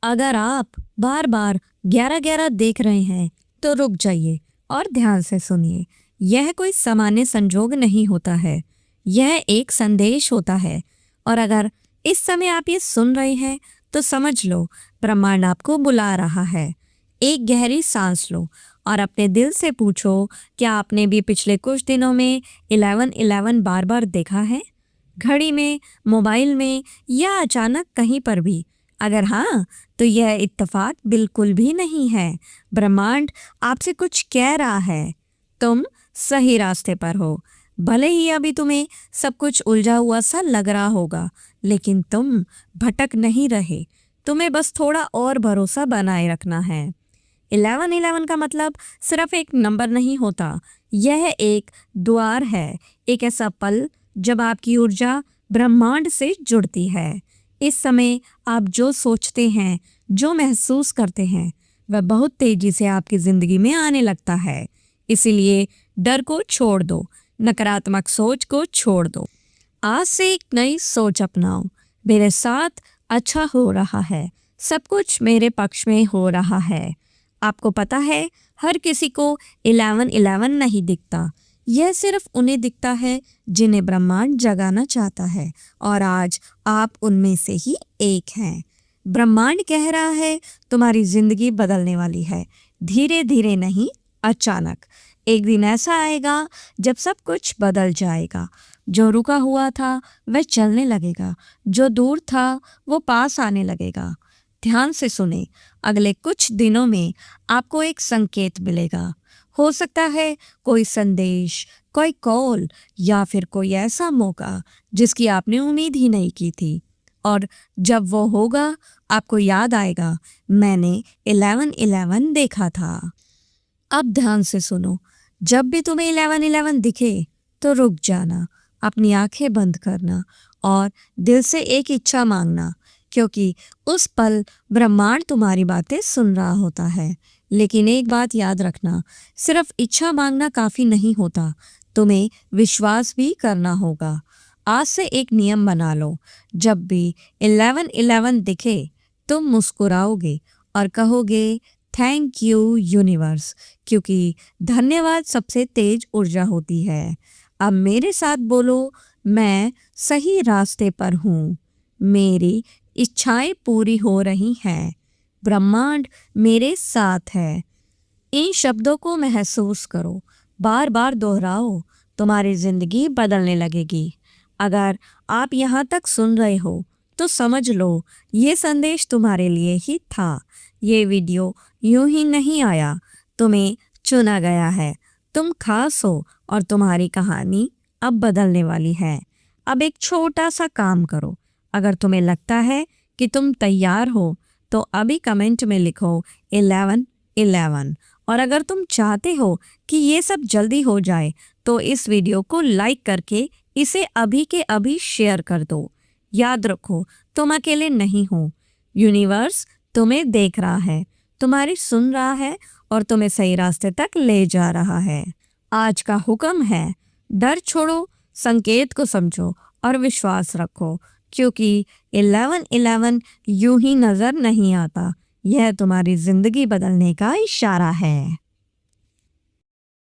अगर आप बार बार 11-11 देख रहे हैं तो रुक जाइए और ध्यान से सुनिए। यह कोई सामान्य संजोग नहीं होता है, यह एक संदेश होता है। और अगर इस समय आप ये सुन रहे हैं तो समझ लो ब्रह्मांड आपको बुला रहा है। एक गहरी सांस लो और अपने दिल से पूछो, क्या आपने भी पिछले कुछ दिनों में 11-11 बार बार देखा है? घड़ी में, मोबाइल में या अचानक कहीं पर भी? अगर हाँ, तो यह इत्तेफाक बिल्कुल भी नहीं है। ब्रह्मांड आपसे कुछ कह रहा है। तुम सही रास्ते पर हो। भले ही अभी तुम्हें सब कुछ उलझा हुआ सा लग रहा होगा, लेकिन तुम भटक नहीं रहे। तुम्हें बस थोड़ा और भरोसा बनाए रखना है। 11-11 का मतलब सिर्फ एक नंबर नहीं होता, यह एक द्वार है, एक ऐसा पल जब आपकी ऊर्जा ब्रह्मांड से जुड़ती है। इस समय आप जो सोचते हैं, जो महसूस करते हैं, वह बहुत तेजी से आपकी जिंदगी में आने लगता है। इसीलिए डर को छोड़ दो, नकारात्मक सोच को छोड़ दो। आज से एक नई सोच अपनाओ। मेरे साथ अच्छा हो रहा है, सब कुछ मेरे पक्ष में हो रहा है। आपको पता है, हर किसी को 11-11 नहीं दिखता, यह सिर्फ उन्हें दिखता है जिन्हें ब्रह्मांड जगाना चाहता है, और आज आप उनमें से ही एक हैं। ब्रह्मांड कह रहा है तुम्हारी जिंदगी बदलने वाली है, धीरे धीरे नहीं, अचानक। एक दिन ऐसा आएगा जब सब कुछ बदल जाएगा। जो रुका हुआ था वह चलने लगेगा, जो दूर था वो पास आने लगेगा। ध्यान से सुने, अगले कुछ दिनों में आपको एक संकेत मिलेगा। हो सकता है कोई संदेश, कोई कॉल या फिर कोई ऐसा मौका जिसकी आपने उम्मीद ही नहीं की थी। और जब वो होगा, आपको याद आएगा, मैंने 11-11 देखा था। अब ध्यान से सुनो, जब भी तुम्हें 11-11 दिखे तो रुक जाना, अपनी आंखें बंद करना और दिल से एक इच्छा मांगना, क्योंकि उस पल ब्रह्मांड तुम्हारी बातें सुन रहा होता है। लेकिन एक बात याद रखना, सिर्फ इच्छा मांगना काफ़ी नहीं होता, तुम्हें विश्वास भी करना होगा। आज से एक नियम बना लो, जब भी 11-11 दिखे तुम मुस्कुराओगे और कहोगे थैंक यू यूनिवर्स, क्योंकि धन्यवाद सबसे तेज ऊर्जा होती है। अब मेरे साथ बोलो, मैं सही रास्ते पर हूँ, मेरी इच्छाएं पूरी हो रही हैं, ब्रह्मांड मेरे साथ है। इन शब्दों को महसूस करो, बार बार दोहराओ, तुम्हारी जिंदगी बदलने लगेगी। अगर आप यहाँ तक सुन रहे हो तो समझ लो ये संदेश तुम्हारे लिए ही था। ये वीडियो यूं ही नहीं आया, तुम्हें चुना गया है। तुम खास हो और तुम्हारी कहानी अब बदलने वाली है। अब एक छोटा सा काम करो, अगर तुम्हें लगता है कि तुम तैयार हो तो अभी कमेंट में लिखो 11-11। और अगर तुम चाहते हो कि ये सब जल्दी हो जाए तो इस वीडियो को लाइक करके इसे अभी के अभी शेयर कर दो। याद रखो, तुम अकेले नहीं हो, यूनिवर्स तुम्हें देख रहा है, तुम्हारी सुन रहा है और तुम्हें सही रास्ते तक ले जा रहा है। आज का हुक्म है, डर छोड़ो, संकेत को समझो और विश्वास रखो, क्योंकि 11-11 यूं ही नजर नहीं आता, यह तुम्हारी जिंदगी बदलने का इशारा है।